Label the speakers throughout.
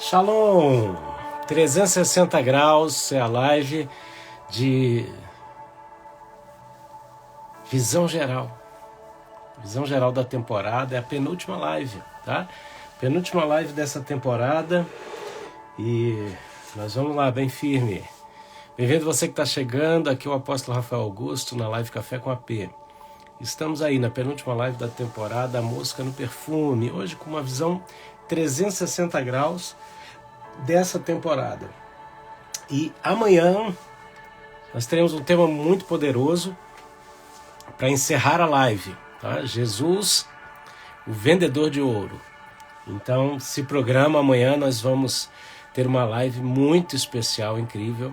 Speaker 1: Shalom! 360 graus é a live de visão geral. Visão geral da temporada, é a penúltima live, tá? Penúltima live dessa temporada e nós vamos lá, bem firme. Bem-vindo você que está chegando, aqui é o apóstolo Rafael Augusto na live Café com AP. Estamos aí na penúltima live da temporada, a música no perfume, hoje com uma visão 360 graus dessa temporada. E amanhã nós teremos um tema muito poderoso para encerrar a live, tá? Jesus, o vendedor de ouro. Então se programa, amanhã nós vamos ter uma live muito especial, incrível.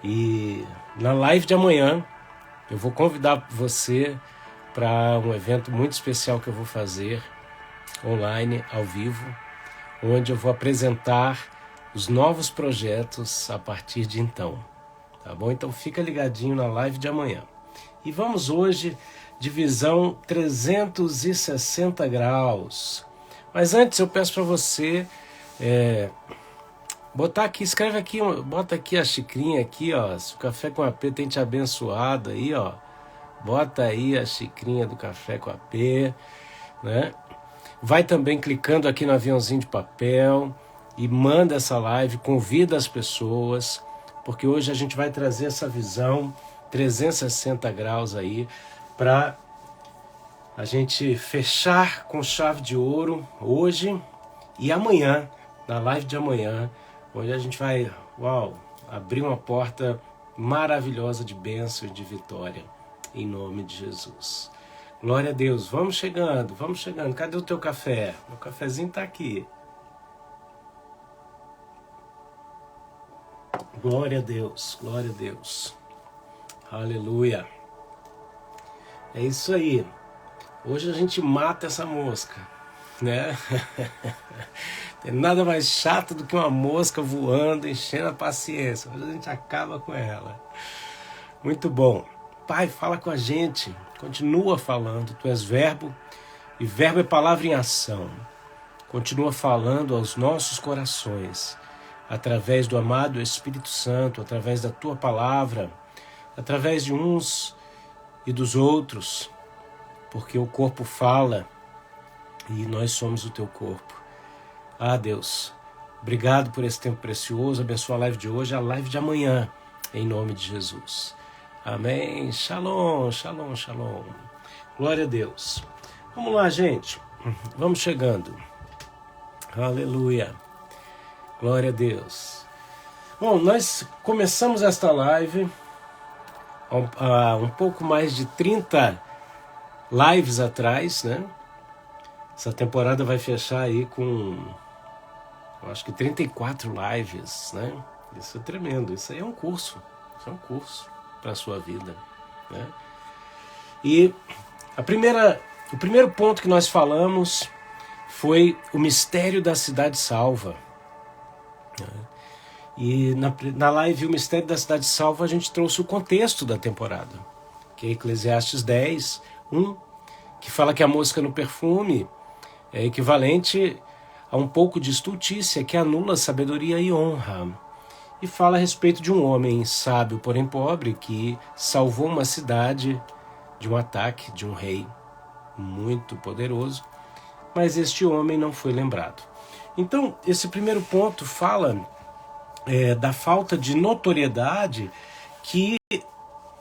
Speaker 1: E na live de amanhã eu vou convidar você para um evento muito especial que eu vou fazer online, ao vivo, onde eu vou apresentar os novos projetos a partir de então, tá bom? Então fica ligadinho na live de amanhã. E vamos hoje de visão 360 graus. Mas antes eu peço para você botar aqui, escreve aqui, bota aqui a xicrinha aqui, ó, se o Café com AP tem te abençoado aí, ó, bota aí a xicrinha do Café com AP, né? Vai também clicando aqui no aviãozinho de papel e manda essa live, convida as pessoas, porque hoje a gente vai trazer essa visão 360 graus aí para a gente fechar com chave de ouro hoje e amanhã, na live de amanhã, onde a gente vai, abrir uma porta maravilhosa de bênção e de vitória, em nome de Jesus. Glória a Deus, vamos chegando. Cadê o teu café? Meu cafezinho está aqui. Glória a Deus, glória a Deus. Aleluia. É isso aí. Hoje a gente mata essa mosca, né? Tem nada mais chato do que uma mosca voando, enchendo a paciência. Hoje a gente acaba com ela. Muito bom. Pai, fala com a gente. Continua falando. Tu és verbo e verbo é palavra em ação. Continua falando aos nossos corações, através do amado Espírito Santo, através da tua palavra, através de uns e dos outros, porque o corpo fala e nós somos o teu corpo. Ah, Deus, obrigado por esse tempo precioso. Abençoa a live de hoje, a live de amanhã, em nome de Jesus. Amém. Shalom, shalom, shalom. Glória a Deus. Vamos lá, gente. Vamos chegando. Aleluia. Glória a Deus. Bom, nós começamos esta live há um pouco mais de 30 lives atrás, né? Essa temporada vai fechar aí com, eu acho que 34 lives, né? Isso é tremendo. Isso aí é um curso. Isso é um curso para a sua vida, né? E o primeiro ponto que nós falamos foi o mistério da cidade salva, né? E na live o mistério da cidade salva a gente trouxe o contexto da temporada, que é Eclesiastes 10, 1, que fala que a mosca no perfume é equivalente a um pouco de estultícia que anula sabedoria e honra. E fala a respeito de um homem sábio, porém pobre, que salvou uma cidade de um ataque de um rei muito poderoso, mas este homem não foi lembrado. Então, esse primeiro ponto fala da falta de notoriedade que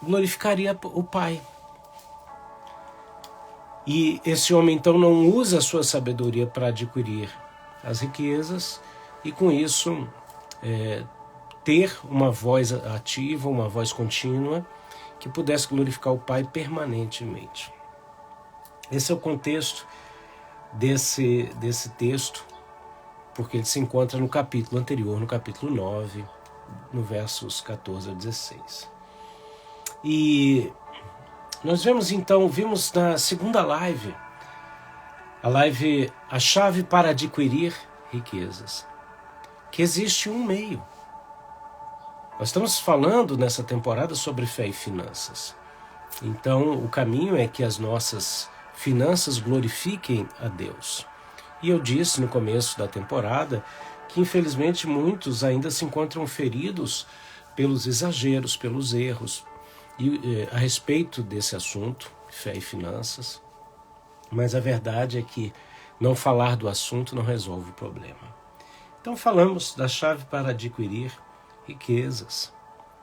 Speaker 1: glorificaria o Pai. E esse homem, então, não usa a sua sabedoria para adquirir as riquezas e, com isso, ter uma voz ativa, uma voz contínua, que pudesse glorificar o Pai permanentemente. Esse é o contexto desse texto, porque ele se encontra no capítulo anterior, no capítulo 9, no versos 14 a 16. E nós vimos na segunda live, a chave para adquirir riquezas, que existe um meio. Nós estamos falando nessa temporada sobre fé e finanças. Então, o caminho é que as nossas finanças glorifiquem a Deus. E eu disse no começo da temporada que infelizmente muitos ainda se encontram feridos pelos exageros, pelos erros, a respeito desse assunto, fé e finanças. Mas a verdade é que não falar do assunto não resolve o problema. Então falamos da chave para adquirir riquezas.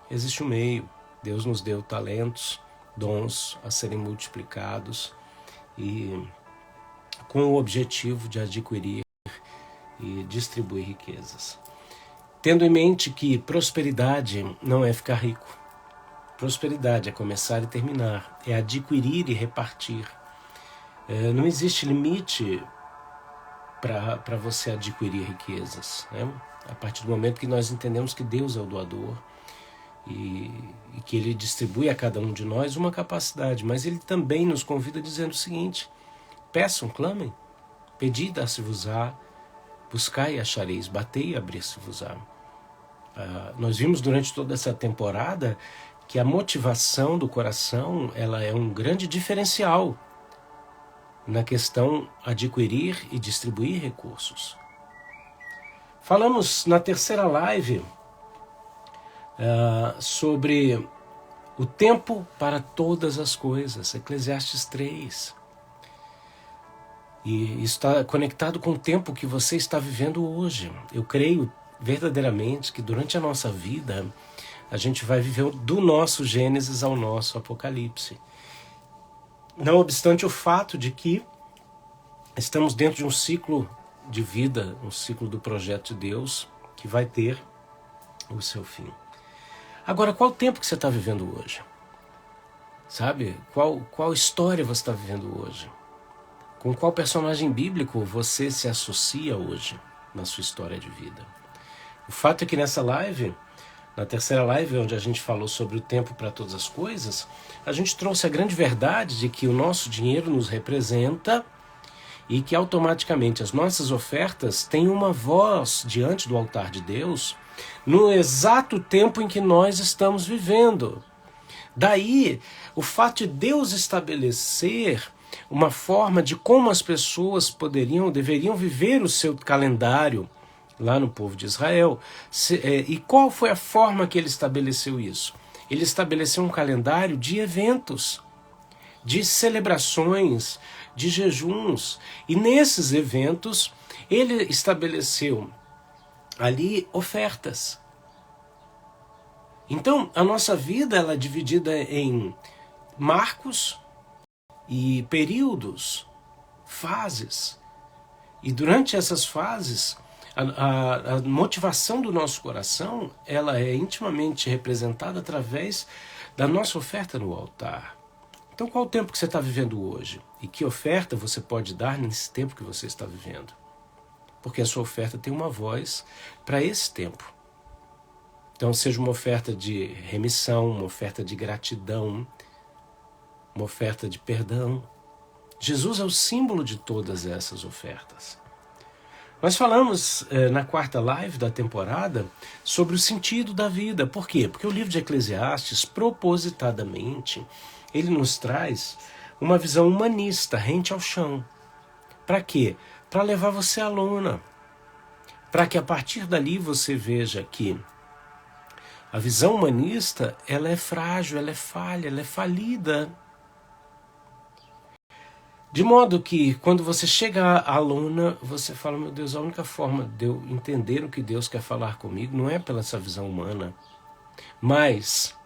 Speaker 1: Existe um meio. Deus nos deu talentos, dons a serem multiplicados e com o objetivo de adquirir e distribuir riquezas. Tendo em mente que prosperidade não é ficar rico. Prosperidade é começar e terminar, é adquirir e repartir. Não existe limite para você adquirir riquezas, né? A partir do momento que nós entendemos que Deus é o doador e que Ele distribui a cada um de nós uma capacidade, mas Ele também nos convida dizendo o seguinte: peçam, clamem, pedi e dar-se-vos-á, buscai e achareis, batei e abrir-se-vos-á. Nós vimos durante toda essa temporada que a motivação do coração ela é um grande diferencial na questão adquirir e distribuir recursos. Falamos na terceira live sobre o tempo para todas as coisas, Eclesiastes 3. E está conectado com o tempo que você está vivendo hoje. Eu creio verdadeiramente que durante a nossa vida a gente vai viver do nosso Gênesis ao nosso Apocalipse. Não obstante o fato de que estamos dentro de um ciclo de vida, um ciclo do projeto de Deus que vai ter o seu fim. Agora, qual o tempo que você está vivendo hoje? Sabe? Qual história você está vivendo hoje? Com qual personagem bíblico você se associa hoje na sua história de vida? O fato é que nessa live, na terceira live, onde a gente falou sobre o tempo para todas as coisas, a gente trouxe a grande verdade de que o nosso dinheiro nos representa e que automaticamente as nossas ofertas têm uma voz diante do altar de Deus no exato tempo em que nós estamos vivendo. Daí, o fato de Deus estabelecer uma forma de como as pessoas deveriam viver o seu calendário lá no povo de Israel. E qual foi a forma que ele estabeleceu isso? Ele estabeleceu um calendário de eventos, de celebrações, de jejuns. E nesses eventos, ele estabeleceu ali ofertas. Então, a nossa vida ela é dividida em marcos e períodos, fases. E durante essas fases, a motivação do nosso coração ela é intimamente representada através da nossa oferta no altar. Então, qual o tempo que você está vivendo hoje? E que oferta você pode dar nesse tempo que você está vivendo? Porque a sua oferta tem uma voz para esse tempo. Então, seja uma oferta de remissão, uma oferta de gratidão, uma oferta de perdão. Jesus é o símbolo de todas essas ofertas. Nós falamos na quarta live da temporada sobre o sentido da vida. Por quê? Porque o livro de Eclesiastes, propositadamente, ele nos traz uma visão humanista, rente ao chão. Para quê? Para levar você à lona. Para que a partir dali você veja que a visão humanista ela é frágil, ela é falha, ela é falida. De modo que, quando você chega à lona, você fala, meu Deus, a única forma de eu entender o que Deus quer falar comigo não é pela essa visão humana, mas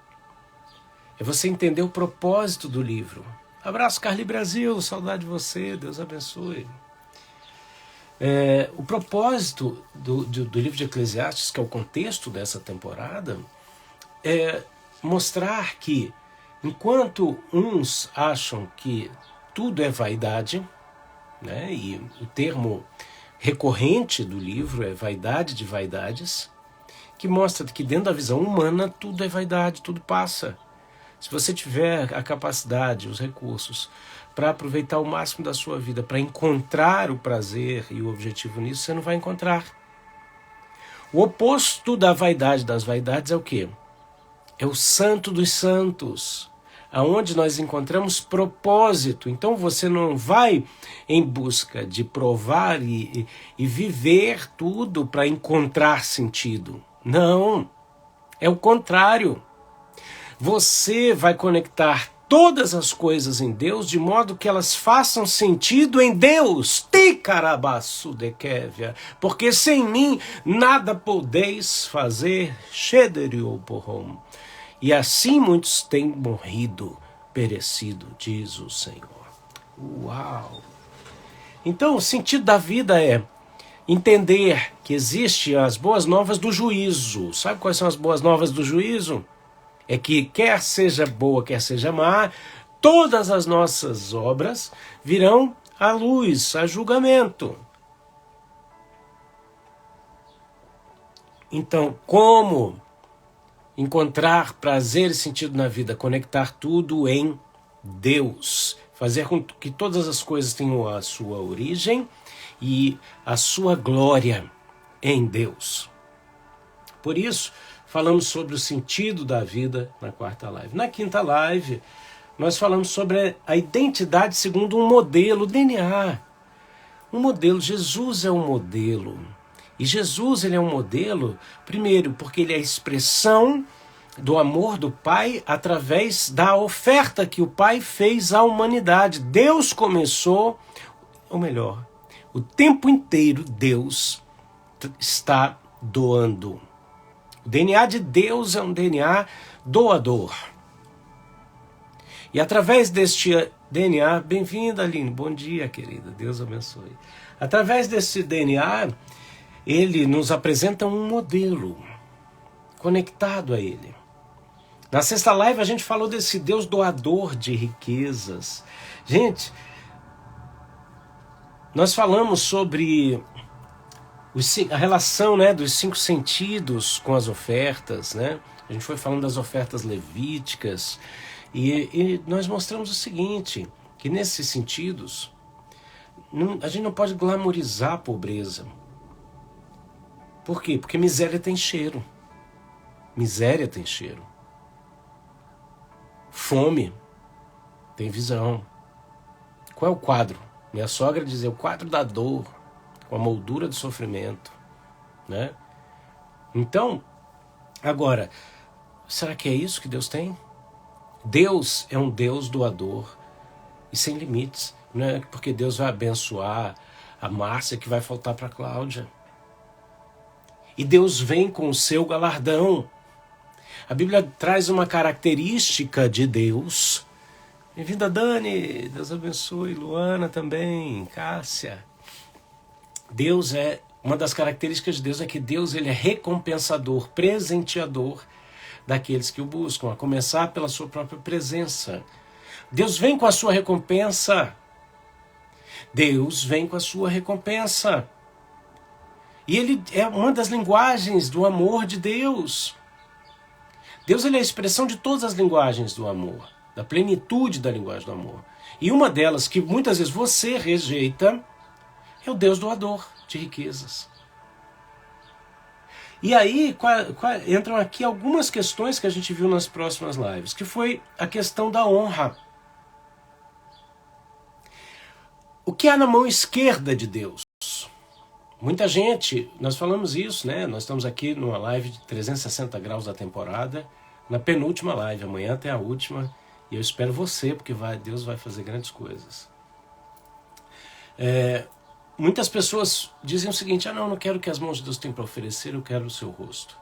Speaker 1: é você entender o propósito do livro. Abraço, Carly Brasil, saudade de você, Deus abençoe. O propósito do livro de Eclesiastes, que é o contexto dessa temporada, é mostrar que, enquanto uns acham que tudo é vaidade, né? E o termo recorrente do livro é vaidade de vaidades, que mostra que dentro da visão humana tudo é vaidade, tudo passa. Se você tiver a capacidade, os recursos para aproveitar o máximo da sua vida, para encontrar o prazer e o objetivo nisso, você não vai encontrar. O oposto da vaidade das vaidades é o quê? É o santo dos santos. aonde nós encontramos propósito. Então você não vai em busca de provar e viver tudo para encontrar sentido. Não, é o contrário. Você vai conectar todas as coisas em Deus de modo que elas façam sentido em Deus. Ticarabaçu de Kévia. Porque sem mim nada podeis fazer. Shederiopohom. E assim muitos têm morrido, perecido, diz o Senhor. Uau! Então o sentido da vida é entender que existem as boas novas do juízo. Sabe quais são as boas novas do juízo? É que quer seja boa, quer seja má, todas as nossas obras virão à luz, a julgamento. Então, como encontrar prazer e sentido na vida? Conectar tudo em Deus. Fazer com que todas as coisas tenham a sua origem e a sua glória em Deus. Por isso, falamos sobre o sentido da vida na quarta live. Na quinta live, nós falamos sobre a identidade segundo um modelo, o DNA. Um modelo, Jesus é um modelo. E Jesus, ele é um modelo, primeiro, porque ele é a expressão do amor do Pai através da oferta que o Pai fez à humanidade. Deus começou, ou melhor, o tempo inteiro Deus está doando. O DNA de Deus é um DNA doador. E através deste DNA, bem-vinda Aline, bom dia querida, Deus abençoe. Através desse DNA, ele nos apresenta um modelo conectado a ele. Na sexta live a gente falou desse Deus doador de riquezas. Gente, nós falamos sobre a relação, né, dos 5 sentidos com as ofertas, né? A gente foi falando das ofertas levíticas e nós mostramos o seguinte, que nesses sentidos a gente não pode glamorizar a pobreza. Por quê? Porque miséria tem cheiro. Miséria tem cheiro. Fome tem visão. Qual é o quadro? Minha sogra dizia, o quadro da dor, com a moldura do sofrimento, né? Então, agora, será que é isso que Deus tem? Deus é um Deus doador e sem limites, não é porque Deus vai abençoar a Márcia que vai faltar para a Cláudia. E Deus vem com o seu galardão. A Bíblia traz uma característica de Deus. Bem-vinda, Dani, Deus abençoe, Luana também, Cássia. Deus é, uma das características de Deus é que Deus ele é recompensador, presenteador daqueles que o buscam, a começar pela sua própria presença. Deus vem com a sua recompensa. Deus vem com a sua recompensa. E ele é uma das linguagens do amor de Deus. Deus ele é a expressão de todas as linguagens do amor, da plenitude da linguagem do amor. E uma delas, que muitas vezes você rejeita, é o Deus doador de riquezas. E aí entram aqui algumas questões que a gente viu nas próximas lives, que foi a questão da honra. O que há na mão esquerda de Deus? Muita gente, nós falamos isso, né? Nós estamos aqui numa live de 360 graus da temporada, na penúltima live, amanhã até a última, e eu espero você, porque Deus vai fazer grandes coisas. Muitas pessoas dizem o seguinte, não quero que as mãos de Deus tenham para oferecer, eu quero o seu rosto.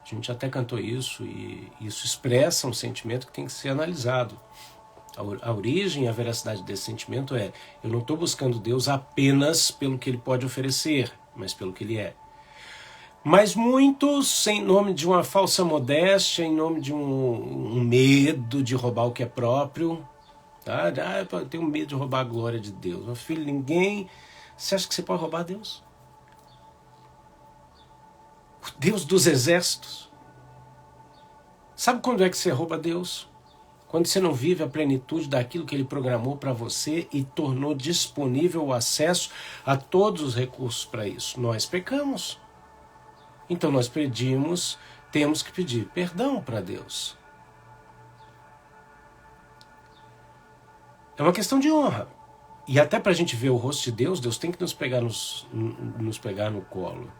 Speaker 1: A gente até cantou isso, e isso expressa um sentimento que tem que ser analisado. A origem e a veracidade desse sentimento é, eu não estou buscando Deus apenas pelo que Ele pode oferecer, mas pelo que Ele é. Mas muitos, em nome de uma falsa modéstia, em nome de um medo de roubar o que é próprio, tá? Eu tenho medo de roubar a glória de Deus. Meu filho, você acha que você pode roubar Deus? O Deus dos exércitos. Sabe quando é que você rouba Deus? Quando você não vive a plenitude daquilo que Ele programou para você e tornou disponível o acesso a todos os recursos para isso. Nós pecamos. Então nós temos que pedir perdão para Deus. É uma questão de honra. E até para a gente ver o rosto de Deus, Deus tem que nos pegar no colo.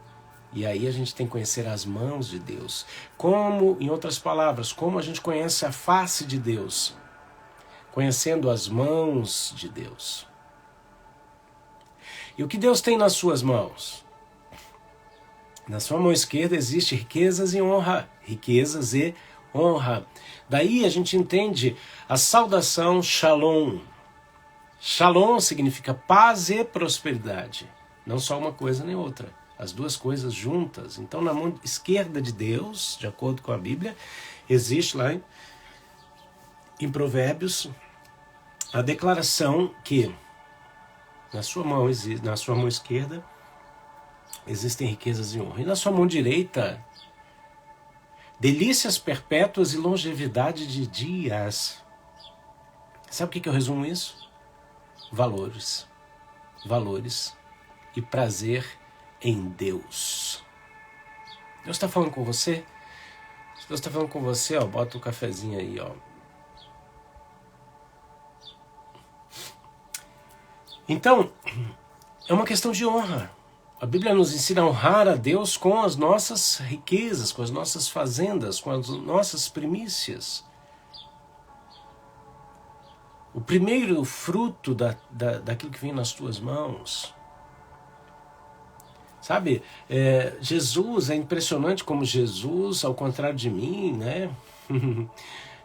Speaker 1: E aí a gente tem que conhecer as mãos de Deus. Como, em outras palavras, como a gente conhece a face de Deus? Conhecendo as mãos de Deus. E o que Deus tem nas suas mãos? Na sua mão esquerda existe riquezas e honra. Riquezas e honra. Daí a gente entende a saudação Shalom. Shalom significa paz e prosperidade. Não só uma coisa nem outra. As duas coisas juntas. Então, na mão esquerda de Deus, de acordo com a Bíblia, existe lá em Provérbios a declaração que na sua mão esquerda existem riquezas e honra. E na sua mão direita, delícias perpétuas e longevidade de dias. Sabe o que eu resumo isso? Valores. Valores e prazer em Deus. Deus está falando com você? Se Deus está falando com você, ó, bota o cafezinho aí, ó. Então, é uma questão de honra. A Bíblia nos ensina a honrar a Deus com as nossas riquezas, com as nossas fazendas, com as nossas primícias. O primeiro fruto daquilo que vem nas tuas mãos. Sabe, Jesus, é impressionante como Jesus, ao contrário de mim, né?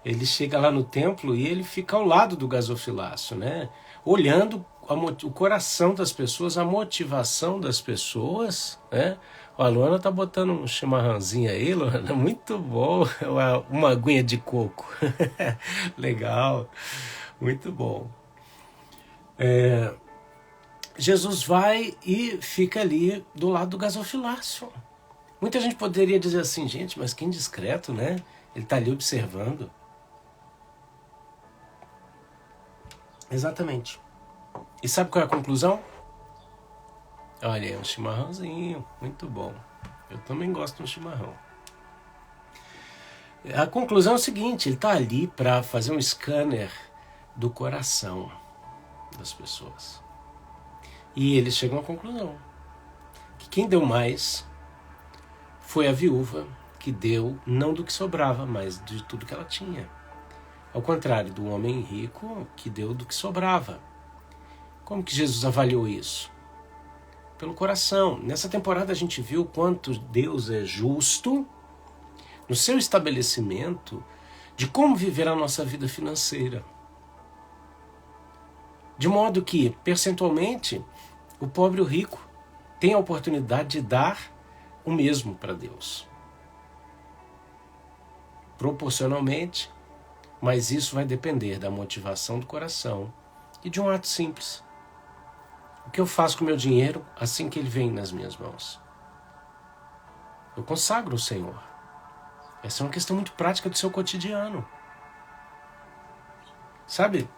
Speaker 1: Ele chega lá no templo e ele fica ao lado do gasofilácio, né? Olhando o coração das pessoas, a motivação das pessoas, né? A Luana tá botando um chimarrãozinho aí, Luana, muito bom, uma aguinha de coco, legal, muito bom. Jesus vai e fica ali do lado do gasofilácio. Muita gente poderia dizer assim, gente, mas que indiscreto, né? Ele está ali observando. Exatamente. E sabe qual é a conclusão? Olha, é um chimarrãozinho, muito bom. Eu também gosto de um chimarrão. A conclusão é o seguinte, ele está ali para fazer um scanner do coração das pessoas. E eles chegam à conclusão que quem deu mais foi a viúva, que deu não do que sobrava, mas de tudo que ela tinha. Ao contrário do homem rico, que deu do que sobrava. Como que Jesus avaliou isso? Pelo coração. Nessa temporada a gente viu quanto Deus é justo no seu estabelecimento de como viver a nossa vida financeira. De modo que, percentualmente, o pobre e o rico têm a oportunidade de dar o mesmo para Deus. Proporcionalmente, mas isso vai depender da motivação do coração e de um ato simples. O que eu faço com o meu dinheiro assim que ele vem nas minhas mãos? Eu consagro o Senhor. Essa é uma questão muito prática do seu cotidiano. Sabe?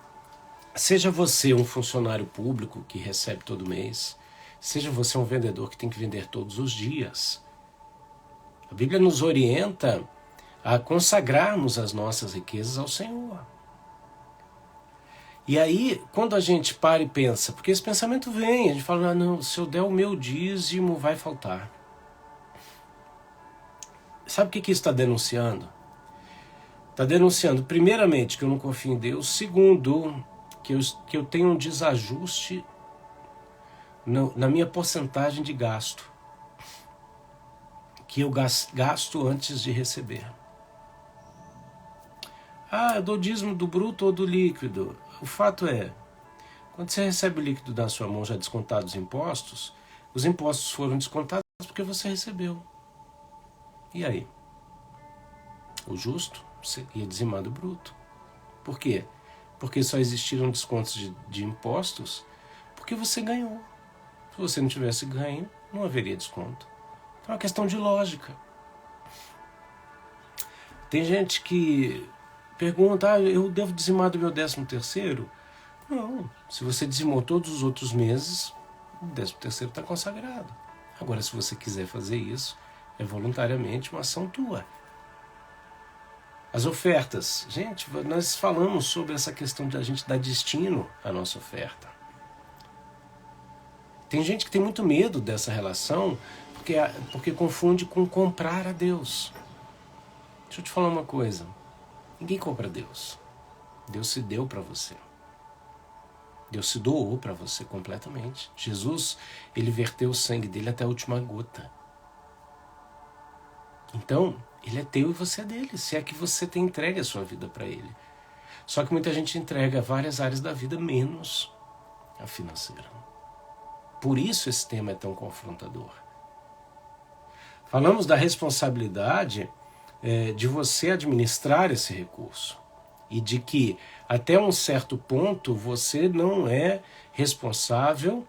Speaker 1: Seja você um funcionário público que recebe todo mês, seja você um vendedor que tem que vender todos os dias. A Bíblia nos orienta a consagrarmos as nossas riquezas ao Senhor. E aí, quando a gente para e pensa, porque esse pensamento vem, a gente fala, não, se eu der o meu dízimo, vai faltar. Sabe o que isso está denunciando? Está denunciando, primeiramente, que eu não confio em Deus, segundo, que eu tenho um desajuste na minha porcentagem de gasto, que eu gasto antes de receber. Eu dou dízimo do bruto ou do líquido. O fato é, quando você recebe o líquido da sua mão já descontado os impostos foram descontados porque você recebeu. E aí? O justo ia dizimar do bruto. Por quê? Porque só existiram descontos de impostos porque você ganhou. Se você não tivesse ganho, não haveria desconto. Então é uma questão de lógica. Tem gente que pergunta, eu devo dizimar do meu 13º? Não, se você dizimou todos os outros meses, o 13º está consagrado. Agora, se você quiser fazer isso, é voluntariamente uma ação tua. As ofertas. Gente, nós falamos sobre essa questão de a gente dar destino à nossa oferta. Tem gente que tem muito medo dessa relação porque confunde com comprar a Deus. Deixa eu te falar uma coisa. Ninguém compra Deus. Deus se deu para você. Deus se doou para você completamente. Jesus, ele verteu o sangue dele até a última gota. Então, ele é teu e você é dele, se é que você tem entregue a sua vida para ele. Só que muita gente entrega várias áreas da vida, menos a financeira. Por isso esse tema é tão confrontador. Falamos da responsabilidade de você administrar esse recurso. E de que, até um certo ponto, você não é responsável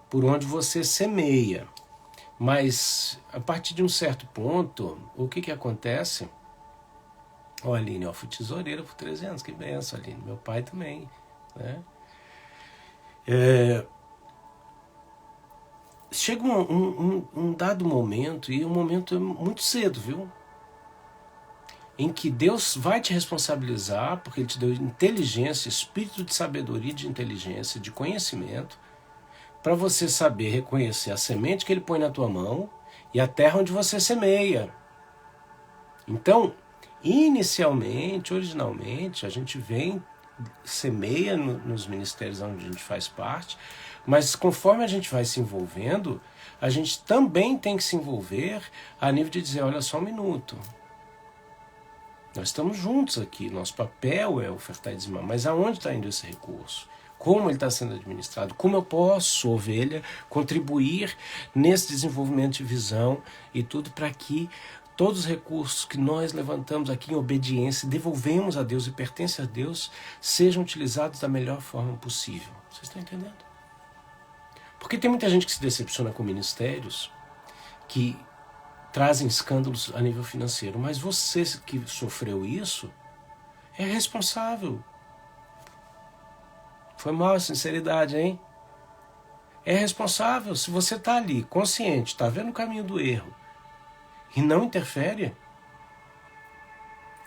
Speaker 1: por onde você semeia. Mas, a partir de um certo ponto, o que acontece? Ó, Aline, fui tesoureira por 300, que benção, Aline. Meu pai também, né? Chega um dado momento, e um momento muito cedo, viu? Em que Deus vai te responsabilizar, porque Ele te deu inteligência, espírito de sabedoria, de inteligência, de conhecimento, para você saber reconhecer a semente que Ele põe na tua mão e a terra onde você semeia. Então, originalmente, a gente semeia nos ministérios onde a gente faz parte, mas conforme a gente vai se envolvendo, a gente também tem que se envolver a nível de dizer, olha só um minuto, nós estamos juntos aqui, nosso papel é ofertar e dizimar, mas aonde está indo esse recurso? Como ele está sendo administrado? Como eu posso, ovelha, contribuir nesse desenvolvimento de visão e tudo para que todos os recursos que nós levantamos aqui em obediência, devolvemos a Deus e pertencem a Deus, sejam utilizados da melhor forma possível. Vocês estão entendendo? Porque tem muita gente que se decepciona com ministérios que trazem escândalos a nível financeiro, mas você que sofreu isso é responsável. Foi mal a sinceridade, hein? É responsável. Se você está ali, consciente, está vendo o caminho do erro e não interfere,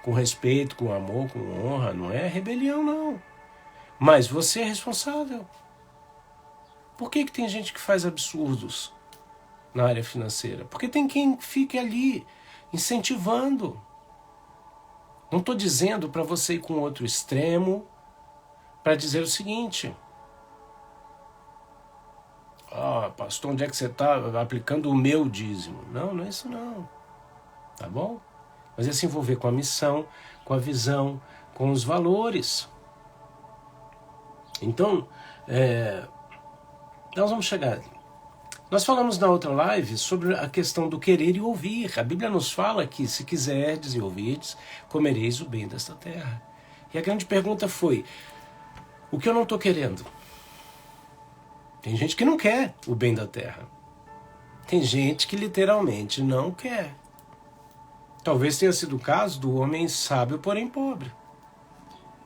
Speaker 1: com respeito, com amor, com honra, não é rebelião, não. Mas você é responsável. Por que tem gente que faz absurdos na área financeira? Porque tem quem fique ali incentivando. Não estou dizendo para você ir com outro extremo para dizer o seguinte: pastor, onde é que você está aplicando o meu dízimo? Não é isso não. Tá bom? Mas é se envolver com a missão, com a visão, com os valores. Então, nós vamos chegar. Nós falamos na outra live sobre a questão do querer e ouvir. A Bíblia nos fala que se quiserdes e ouvirdes, comereis o bem desta terra. E a grande pergunta foi, o que eu não estou querendo? Tem gente que não quer o bem da terra. Tem gente que literalmente não quer. Talvez tenha sido o caso do homem sábio, porém pobre.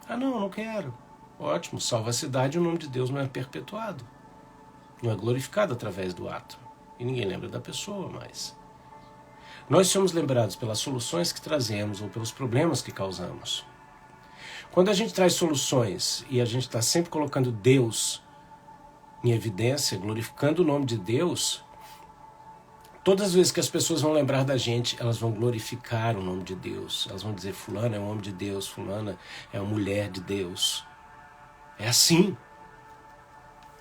Speaker 1: Não quero. Ótimo, salva a cidade e o nome de Deus não é perpetuado. Não é glorificado através do ato. E ninguém lembra da pessoa mais. Nós somos lembrados pelas soluções que trazemos ou pelos problemas que causamos. Quando a gente traz soluções e a gente está sempre colocando Deus em evidência, glorificando o nome de Deus, todas as vezes que as pessoas vão lembrar da gente, elas vão glorificar o nome de Deus. Elas vão dizer, fulano é um homem de Deus, fulana é uma mulher de Deus. É assim.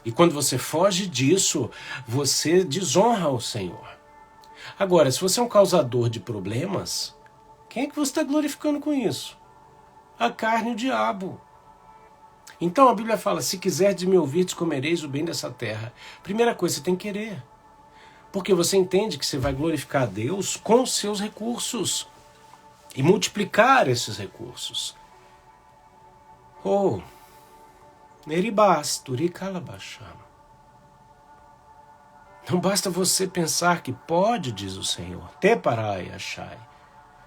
Speaker 1: E quando você foge disso, você desonra o Senhor. Agora, se você é um causador de problemas, quem é que você está glorificando com isso? A carne e o diabo. Então a Bíblia fala, se quiserdes me ouvirdes, comereis o bem dessa terra. Primeira coisa, você tem que querer. Porque você entende que você vai glorificar a Deus com os seus recursos. E multiplicar esses recursos. Não basta você pensar que pode, diz o Senhor, te parai achai.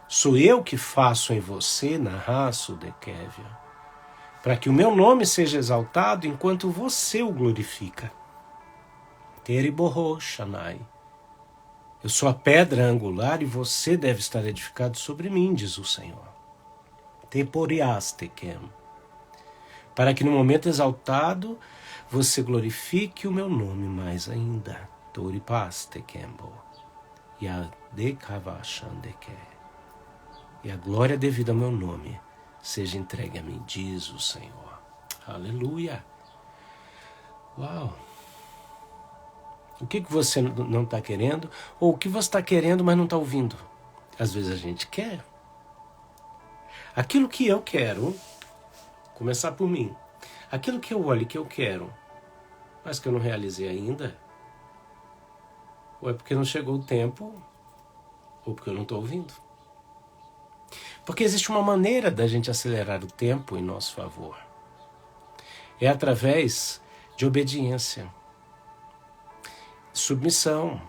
Speaker 1: Sou eu que faço em você na raça de Kévia, para que o meu nome seja exaltado enquanto você o glorifica. Teriborroshanai. Eu sou a pedra angular e você deve estar edificado sobre mim, diz o Senhor. teporiastekem, para que no momento exaltado você glorifique o meu nome mais ainda. Toripastekembo. Yadekavashandeke. E a glória devida ao meu nome seja entregue a mim, diz o Senhor. Aleluia. Uau. O que você não está querendo? Ou o que você está querendo, mas não está ouvindo? Às vezes a gente quer. Aquilo que eu quero, começar por mim. Aquilo que eu olho que eu quero, mas que eu não realizei ainda, ou é porque não chegou o tempo, ou porque eu não estou ouvindo. Porque existe uma maneira da gente acelerar o tempo em nosso favor. É através de obediência, submissão.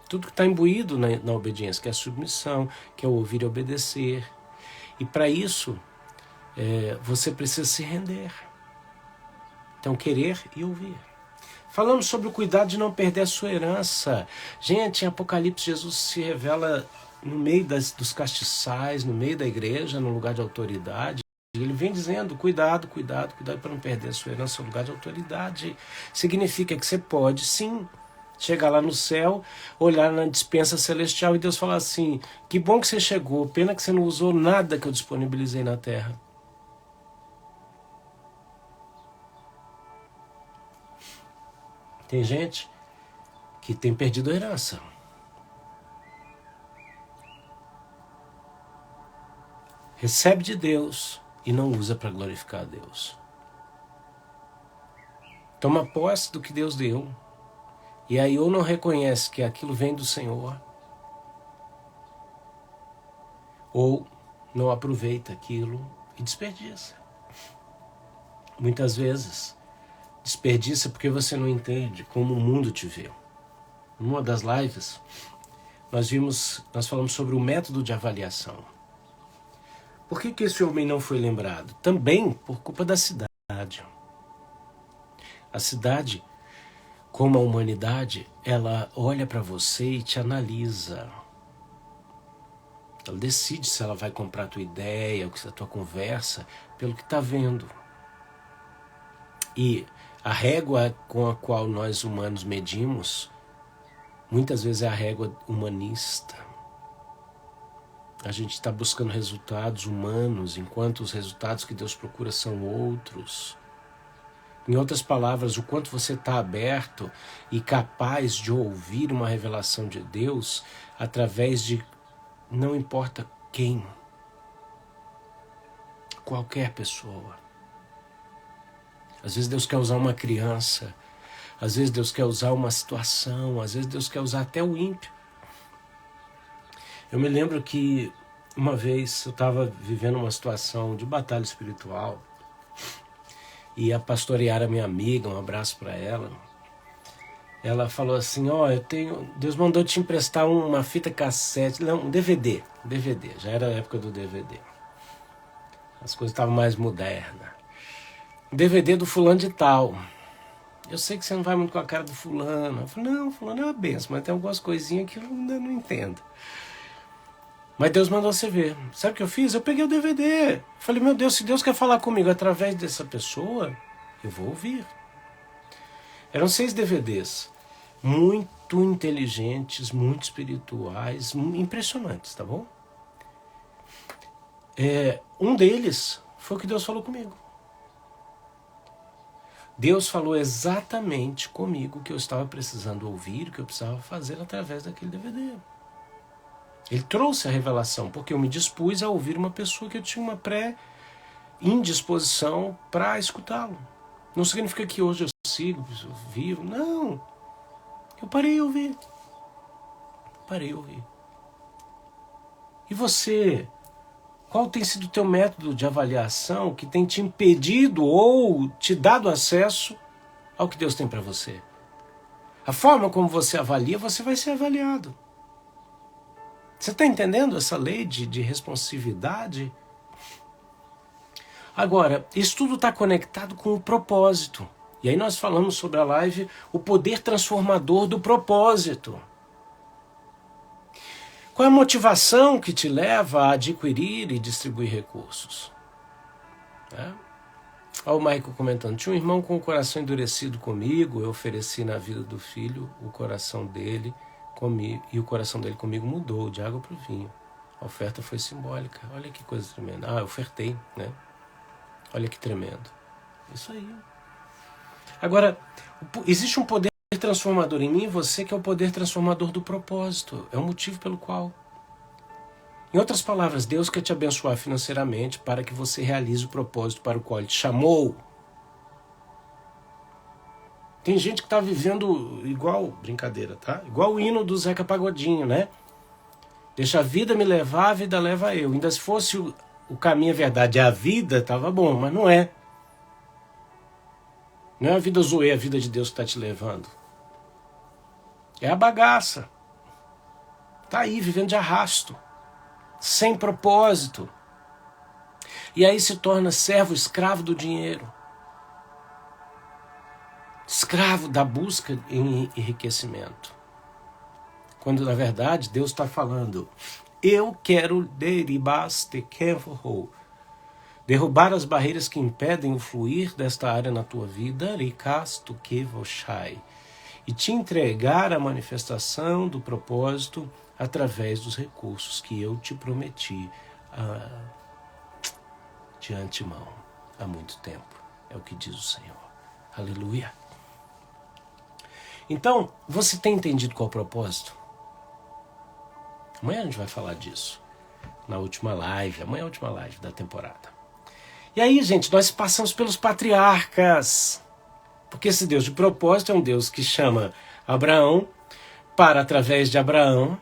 Speaker 1: Tudo que está imbuído na obediência, que é a submissão, que é o ouvir e obedecer. E para isso, você precisa se render. Então, querer e ouvir. Falamos sobre o cuidado de não perder a sua herança. Gente, em Apocalipse, Jesus se revela no meio dos castiçais, no meio da igreja, no lugar de autoridade. Ele vem dizendo, cuidado para não perder a sua herança no lugar de autoridade. Significa que você pode, sim, chegar lá no céu, olhar na dispensa celestial e Deus falar assim, que bom que você chegou, pena que você não usou nada que eu disponibilizei na terra. Tem gente que tem perdido a herança. Recebe de Deus e não usa para glorificar a Deus. Toma posse do que Deus deu. E aí ou não reconhece que aquilo vem do Senhor, ou não aproveita aquilo e desperdiça. Muitas vezes, desperdiça porque você não entende como o mundo te vê. Numa das lives, nós falamos sobre o método de avaliação. Por que esse homem não foi lembrado? Também por culpa da cidade. A cidade, como a humanidade, ela olha para você e te analisa. Ela decide se ela vai comprar a tua ideia, a tua conversa, pelo que está vendo. E a régua com a qual nós humanos medimos, muitas vezes é a régua humanista. A gente está buscando resultados humanos, enquanto os resultados que Deus procura são outros. Em outras palavras, o quanto você está aberto e capaz de ouvir uma revelação de Deus através de não importa quem, qualquer pessoa. Às vezes Deus quer usar uma criança, às vezes Deus quer usar uma situação, às vezes Deus quer usar até o ímpio. Eu me lembro que uma vez eu estava vivendo uma situação de batalha espiritual e a pastora Yara, minha amiga, um abraço para ela, ela falou assim, Deus mandou te emprestar uma fita cassete, não, um DVD, já era a época do DVD. As coisas estavam mais modernas. DVD do fulano de tal. Eu sei que você não vai muito com a cara do fulano. Eu falei, não, fulano é uma benção, mas tem algumas coisinhas que eu ainda não entendo. Mas Deus mandou você ver. Sabe o que eu fiz? Eu peguei o DVD. Falei, meu Deus, se Deus quer falar comigo através dessa pessoa, eu vou ouvir. Eram 6 DVDs. Muito inteligentes, muito espirituais, impressionantes, tá bom? Um deles foi o que Deus falou comigo. Deus falou exatamente comigo o que eu estava precisando ouvir, o que eu precisava fazer através daquele DVD. Ele trouxe a revelação, porque eu me dispus a ouvir uma pessoa que eu tinha uma pré-indisposição para escutá-lo. Não significa que hoje eu sigo, vivo, não. Eu parei de ouvir. E você, qual tem sido o teu método de avaliação que tem te impedido ou te dado acesso ao que Deus tem para você? A forma como você avalia, você vai ser avaliado. Você está entendendo essa lei de responsividade? Agora, isso tudo está conectado com o propósito. E aí nós falamos sobre a live, o poder transformador do propósito. Qual é a motivação que te leva a adquirir e distribuir recursos? Olha o Michael comentando: tinha um irmão com o coração endurecido comigo, eu ofereci na vida do filho o coração dele comigo, e o coração dele comigo mudou de água para o vinho. A oferta foi simbólica. Olha que coisa tremenda. Eu ofertei, né? Olha que tremendo. Isso aí. Agora, existe um poder transformador em mim e você, que é o poder transformador do propósito. É o motivo pelo qual. Em outras palavras, Deus quer te abençoar financeiramente para que você realize o propósito para o qual Ele te chamou. Tem gente que está vivendo igual, brincadeira, tá? Igual o hino do Zeca Pagodinho, né? Deixa a vida me levar, a vida leva eu. Ainda se fosse o caminho, a verdade, a vida, estava bom, mas não é. Não é a vida zoe, a vida de Deus que está te levando. É a bagaça. Está aí, vivendo de arrasto. Sem propósito. E aí se torna servo, escravo do dinheiro. Escravo da busca em enriquecimento. Quando na verdade Deus está falando: eu quero derrubar as barreiras que impedem o fluir desta área na tua vida, e te entregar a manifestação do propósito através dos recursos que eu te prometi de antemão, há muito tempo. É o que diz o Senhor. Aleluia. Então, você tem entendido qual é o propósito? Amanhã a gente vai falar disso. Na última live. Amanhã é a última live da temporada. E aí, gente, nós passamos pelos patriarcas. Porque esse Deus de propósito é um Deus que chama Abraão para, através de Abraão,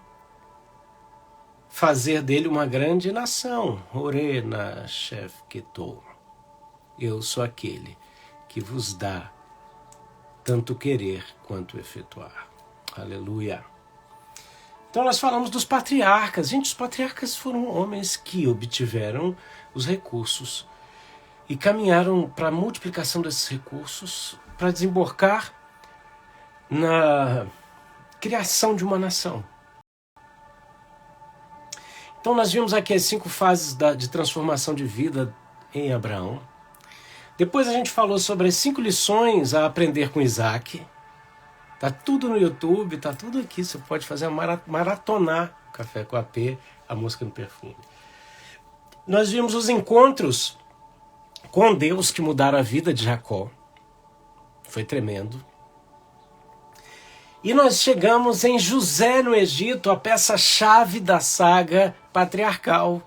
Speaker 1: fazer dele uma grande nação. Orena Shefketou. Eu sou aquele que vos dá tanto querer quanto efetuar. Aleluia. Então nós falamos dos patriarcas. Gente, os patriarcas foram homens que obtiveram os recursos e caminharam para a multiplicação desses recursos para desembocar na criação de uma nação. Então nós vimos aqui as 5 fases de transformação de vida em Abraão. Depois a gente falou sobre as 5 lições a aprender com Isaac. Tá tudo no YouTube, tá tudo aqui. Você pode fazer maratonar Café com AP, a música no perfume. Nós vimos os encontros com Deus que mudaram a vida de Jacó. Foi tremendo. E nós chegamos em José no Egito, a peça-chave da saga patriarcal,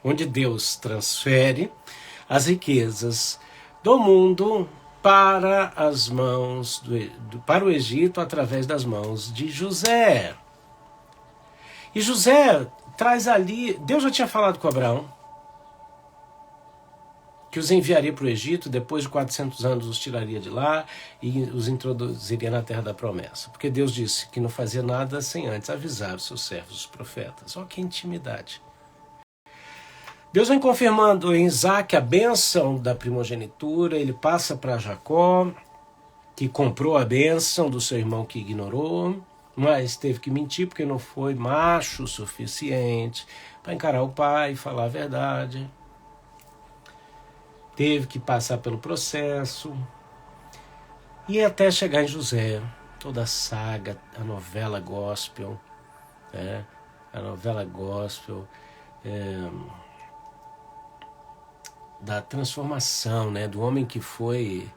Speaker 1: onde Deus transfere as riquezas do mundo para as mãos para o Egito através das mãos de José. E José traz ali, Deus já tinha falado com Abraão que os enviaria para o Egito, depois de 400 anos os tiraria de lá e os introduziria na terra da promessa. Porque Deus disse que não fazia nada sem antes avisar os seus servos, os profetas. Olha que intimidade. Deus vem confirmando em Isaac a bênção da primogenitura, ele passa para Jacó, que comprou a bênção do seu irmão que ignorou, mas teve que mentir porque não foi macho o suficiente para encarar o pai e falar a verdade. Teve que passar pelo processo e até chegar em José, toda a saga, a novela gospel, da transformação, do homem que foi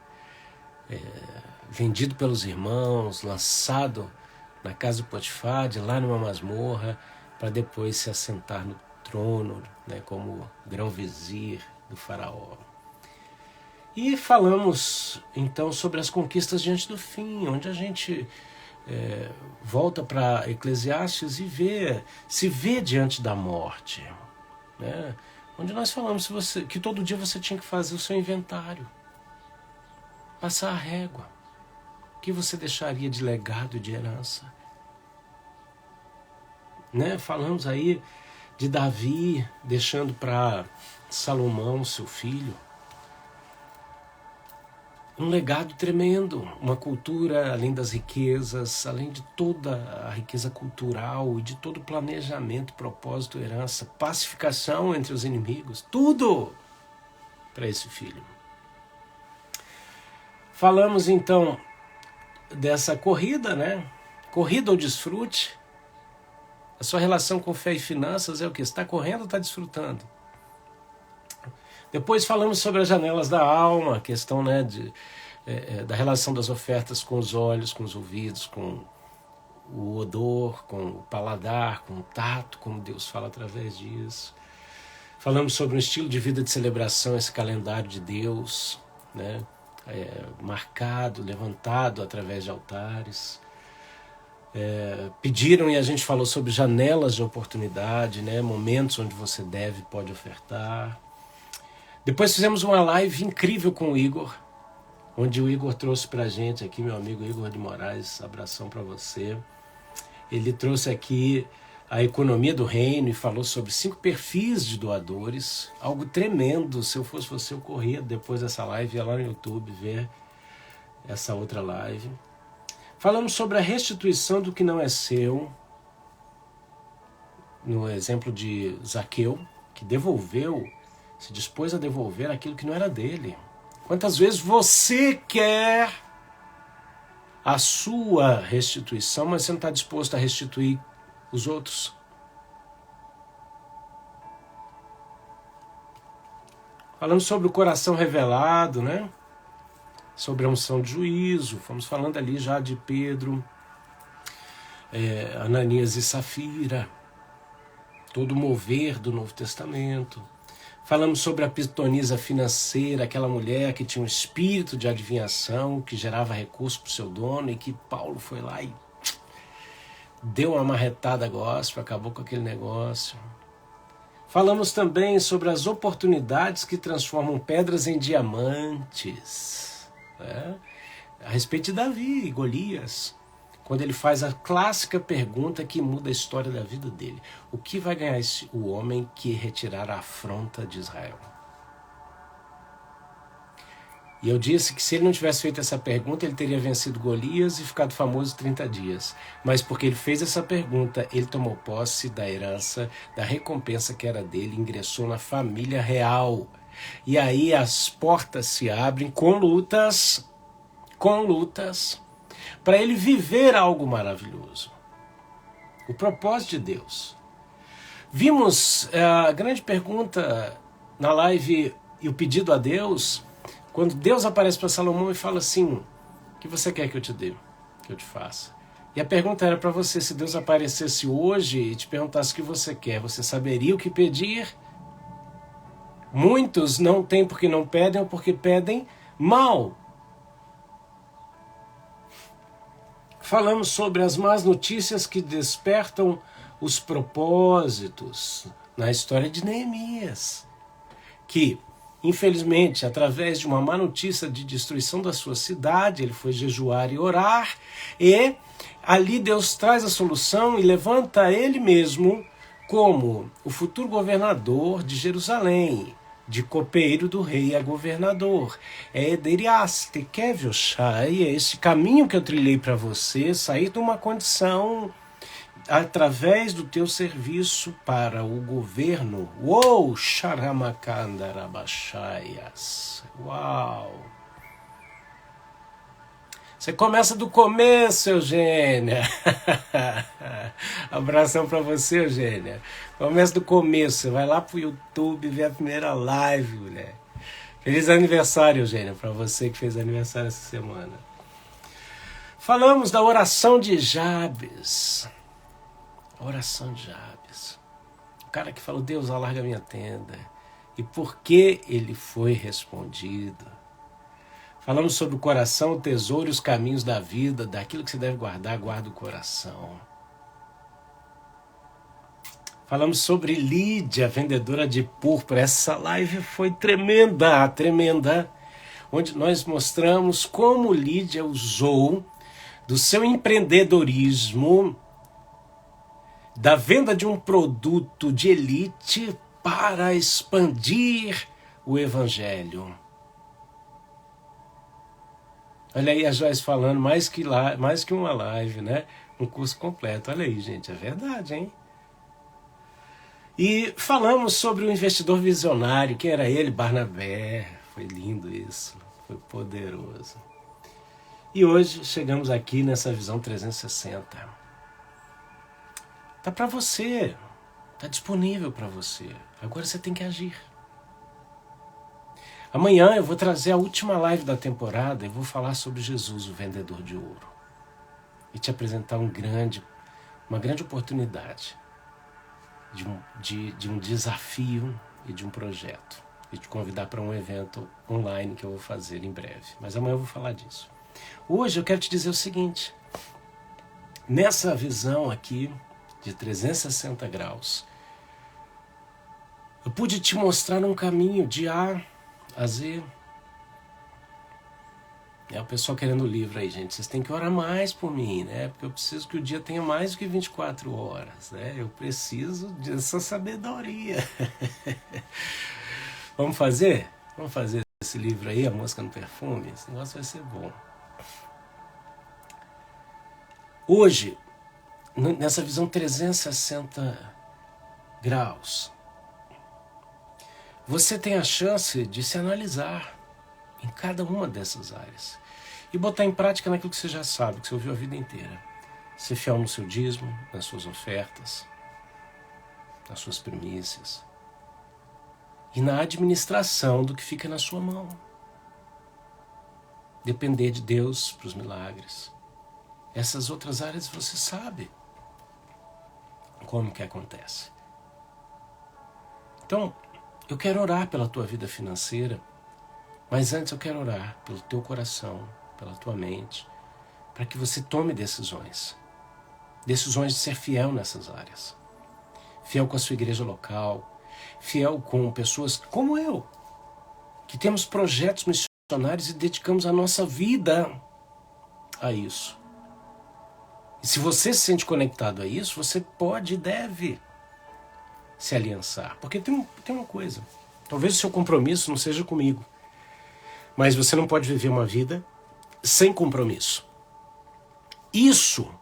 Speaker 1: vendido pelos irmãos, lançado na casa de Potifar, de lá numa masmorra, para depois se assentar no trono, como grão-vizir do faraó. E falamos então sobre as conquistas diante do fim, onde a gente volta para Eclesiastes e se vê diante da morte, onde nós falamos que todo dia você tinha que fazer o seu inventário, passar a régua, o que você deixaria de legado e de herança. Falamos aí de Davi deixando para Salomão, seu filho, um legado tremendo, uma cultura além das riquezas, além de toda a riqueza cultural e de todo o planejamento, propósito, herança, pacificação entre os inimigos, tudo para esse filho. Falamos então dessa corrida, né? Corrida ou desfrute. A sua relação com fé e finanças é o que? Está correndo ou está desfrutando? Depois falamos sobre as janelas da alma, a questão, né, da relação das ofertas com os olhos, com os ouvidos, com o odor, com o paladar, com o tato, como Deus fala através disso. Falamos sobre um estilo de vida de celebração, esse calendário de Deus, né, marcado, levantado através de altares. Pediram e a gente falou sobre janelas de oportunidade, né, momentos onde você deve e pode ofertar. Depois fizemos uma live incrível com o Igor, onde o Igor trouxe pra gente aqui, meu amigo Igor de Moraes, abração para você. Ele trouxe aqui a economia do reino e falou sobre 5 perfis de doadores, algo tremendo. Se eu fosse você, eu corria depois dessa live, ia lá no YouTube ver essa outra live. Falamos sobre a restituição do que não é seu, no exemplo de Zaqueu, que se dispôs a devolver aquilo que não era dele. Quantas vezes você quer a sua restituição, mas você não está disposto a restituir os outros? Falamos sobre o coração revelado, né? Sobre a unção de juízo. Fomos falando ali já de Pedro, Ananias e Safira, todo o mover do Novo Testamento. Falamos sobre a pitonisa financeira, aquela mulher que tinha um espírito de adivinhação, que gerava recurso para o seu dono e que Paulo foi lá e deu uma marretada gospel, acabou com aquele negócio. Falamos também sobre as oportunidades que transformam pedras em diamantes, né? A respeito de Davi e Golias, quando ele faz a clássica pergunta que muda a história da vida dele. O que vai ganhar o homem que retirar a afronta de Israel? E eu disse que se ele não tivesse feito essa pergunta, ele teria vencido Golias e ficado famoso 30 dias. Mas porque ele fez essa pergunta, ele tomou posse da herança, da recompensa que era dele, ingressou na família real. E aí as portas se abrem com lutas, para ele viver algo maravilhoso. O propósito de Deus. Vimos a grande pergunta na live e o pedido a Deus, quando Deus aparece para Salomão e fala assim: o que você quer que eu te dê, que eu te faça? E a pergunta era para você: se Deus aparecesse hoje e te perguntasse o que você quer, você saberia o que pedir? Muitos não têm porque não pedem ou porque pedem mal. Falamos sobre as más notícias que despertam os propósitos na história de Neemias, que, infelizmente, através de uma má notícia de destruição da sua cidade, ele foi jejuar e orar, e ali Deus traz a solução e levanta ele mesmo como o futuro governador de Jerusalém, de copeiro do rei a governador. É esse caminho que eu trilhei para você, sair de uma condição através do teu serviço para o governo. Uou, Charamacandarabachaias. Uau! Você começa do começo, Eugênia. Abração para você, Eugênia. Começa do começo. Você vai lá pro YouTube ver a primeira live, mulher. Feliz aniversário, Eugênia, para você que fez aniversário essa semana. Falamos da oração de Jabes. A oração de Jabes. O cara que falou: Deus, alarga minha tenda. E por que ele foi respondido? Falamos sobre o coração, o tesouro e os caminhos da vida, daquilo que você deve guardar, guarda o coração. Falamos sobre Lídia, vendedora de púrpura. Essa live foi tremenda, onde nós mostramos como Lídia usou do seu empreendedorismo, da venda de um produto de elite para expandir o evangelho. Olha aí a Joyce falando, mais que uma live, né? Um curso completo. Olha aí, gente, é verdade, hein? E falamos sobre o investidor visionário. Quem era ele? Barnabé. Foi lindo isso. Foi poderoso. E hoje chegamos aqui nessa visão 360. Tá para você. Tá disponível para você. Agora você tem que agir. Amanhã eu vou trazer a última live da temporada e vou falar sobre Jesus, o vendedor de ouro. E te apresentar uma grande oportunidade de um desafio e de um projeto. E te convidar para um evento online que eu vou fazer em breve. Mas amanhã eu vou falar disso. Hoje eu quero te dizer o seguinte. Nessa visão aqui de 360 graus, eu pude te mostrar um caminho de A a Z. O pessoal querendo o livro aí, gente. Vocês têm que orar mais por mim, né? Porque eu preciso que o dia tenha mais do que 24 horas, né? Eu preciso dessa sabedoria. Vamos fazer? Vamos fazer esse livro aí, A Mosca no Perfume? Esse negócio vai ser bom. Hoje, nessa visão 360 graus, você tem a chance de se analisar em cada uma dessas áreas e botar em prática naquilo que você já sabe, que você ouviu a vida inteira. Ser fiel no seu dízimo, nas suas ofertas, nas suas primícias e na administração do que fica na sua mão. Depender de Deus para os milagres. Essas outras áreas você sabe como que acontece. Então, eu quero orar pela tua vida financeira, mas antes eu quero orar pelo teu coração, pela tua mente, para que você tome decisões. Decisões de ser fiel nessas áreas. Fiel com a sua igreja local, fiel com pessoas como eu, que temos projetos missionários e dedicamos a nossa vida a isso. E se você se sente conectado a isso, você pode e deve se aliançar. Porque tem uma coisa, talvez o seu compromisso não seja comigo, mas você não pode viver uma vida sem compromisso. Isso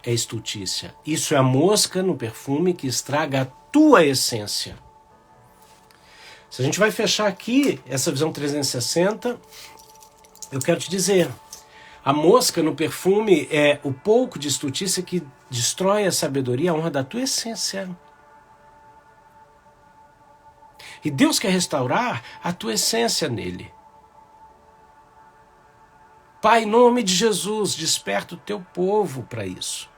Speaker 1: é estultícia. Isso é a mosca no perfume que estraga a tua essência. Se a gente vai fechar aqui essa visão 360, eu quero te dizer, a mosca no perfume é o pouco de estultícia que destrói a sabedoria e a honra da tua essência. E Deus quer restaurar a tua essência nele. Pai, em nome de Jesus, desperta o teu povo para isso.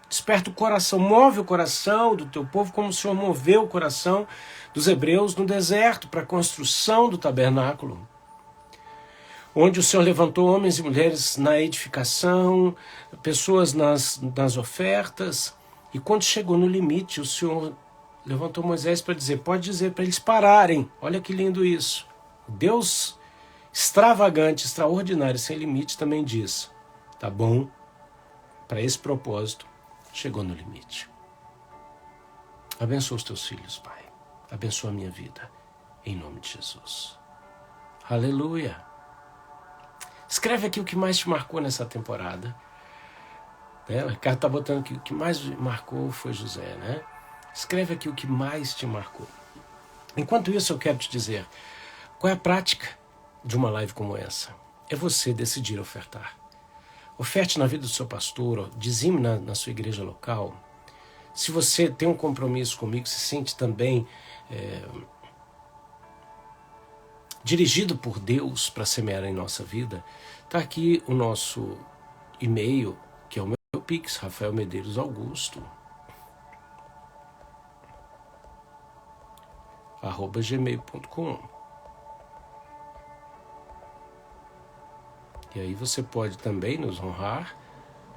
Speaker 1: Desperta o coração, move o coração do teu povo como o Senhor moveu o coração dos hebreus no deserto para a construção do tabernáculo. Onde o Senhor levantou homens e mulheres na edificação, pessoas nas ofertas. E quando chegou no limite, o Senhor levantou Moisés para dizer, pode dizer para eles pararem. Olha que lindo isso. Deus extravagante, extraordinário, sem limite, também diz, tá bom, para esse propósito, chegou no limite. Abençoa os teus filhos, Pai. Abençoa a minha vida, em nome de Jesus. Aleluia. Escreve aqui o que mais te marcou nessa temporada. O Ricardo está botando aqui, o que mais marcou foi José, né? Escreve aqui o que mais te marcou. Enquanto isso, eu quero te dizer, qual é a prática de uma live como essa? É você decidir ofertar. Oferte na vida do seu pastor, dizime na sua igreja local. Se você tem um compromisso comigo, se sente também dirigido por Deus para semear em nossa vida, está aqui o nosso e-mail, que é o meu Pix, Rafael Medeiros Augusto, @gmail.com. E aí você pode também nos honrar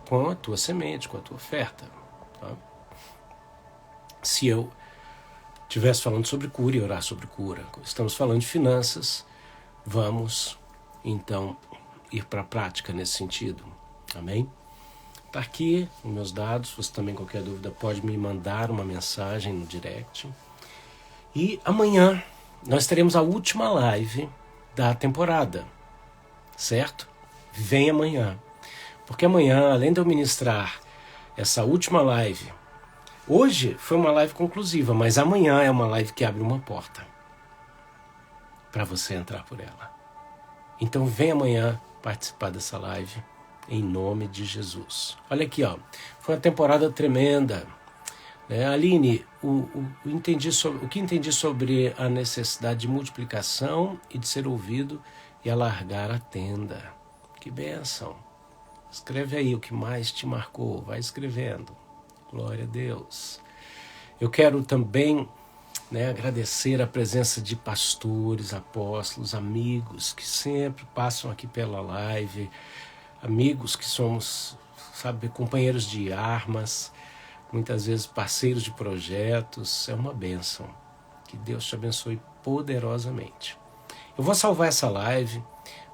Speaker 1: com a tua semente, com a tua oferta. Tá? Se eu estivesse falando sobre cura e orar sobre cura, estamos falando de finanças, vamos então ir para a prática nesse sentido. Amém? Está aqui os meus dados, você também qualquer dúvida pode me mandar uma mensagem no direct. E amanhã nós teremos a última live da temporada, certo? vem amanhã. Porque amanhã, além de eu ministrar essa última live, hoje foi uma live conclusiva, mas amanhã é uma live que abre uma porta para você entrar por ela. Então vem amanhã participar dessa live em nome de Jesus. Olha aqui, ó, foi uma temporada tremenda. Aline, o que entendi sobre a necessidade de multiplicação e de ser ouvido e alargar a tenda. Que bênção. Escreve aí o que mais te marcou. Vai escrevendo. Glória a Deus. Eu quero também agradecer a presença de pastores, apóstolos, amigos que sempre passam aqui pela live, amigos que somos, companheiros de armas, muitas vezes parceiros de projetos. É uma bênção. Que Deus te abençoe poderosamente. Eu vou salvar essa live.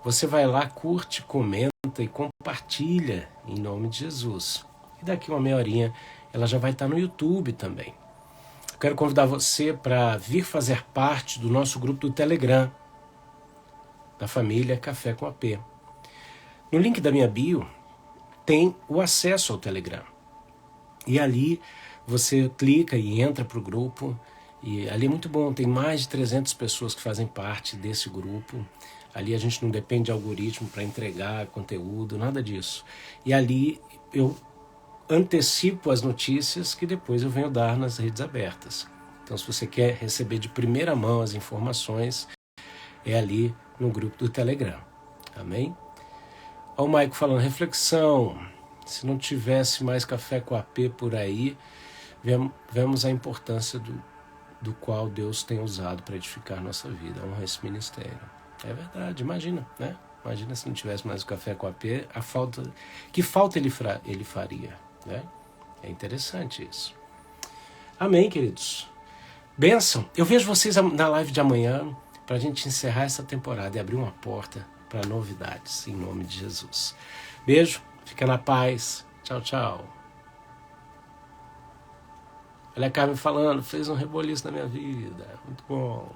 Speaker 1: Você vai lá, curte, comenta e compartilha em nome de Jesus. E daqui uma meia horinha ela já vai estar no YouTube também. Eu quero convidar você para vir fazer parte do nosso grupo do Telegram, da família Café com AP. No link da minha bio tem o acesso ao Telegram. E ali você clica e entra para o grupo. E ali é muito bom, tem mais de 300 pessoas que fazem parte desse grupo. Ali a gente não depende de algoritmo para entregar conteúdo, nada disso. E ali eu antecipo as notícias que depois eu venho dar nas redes abertas. Então, se você quer receber de primeira mão as informações, é ali no grupo do Telegram. Amém? Olha o Maico falando, reflexão. Se não tivesse mais Café com AP por aí, vemos a importância do qual Deus tem usado para edificar nossa vida. Honra esse ministério. É verdade, imagina, né? Imagina se não tivesse mais o Café com AP, que falta ele faria, né? É interessante isso. Amém, queridos. Bênção. Eu vejo vocês na live de amanhã para a gente encerrar essa temporada e abrir uma porta para novidades, em nome de Jesus. Beijo, fica na paz. Tchau, tchau. Olha a Carmen falando, fez um reboliço na minha vida. Muito bom.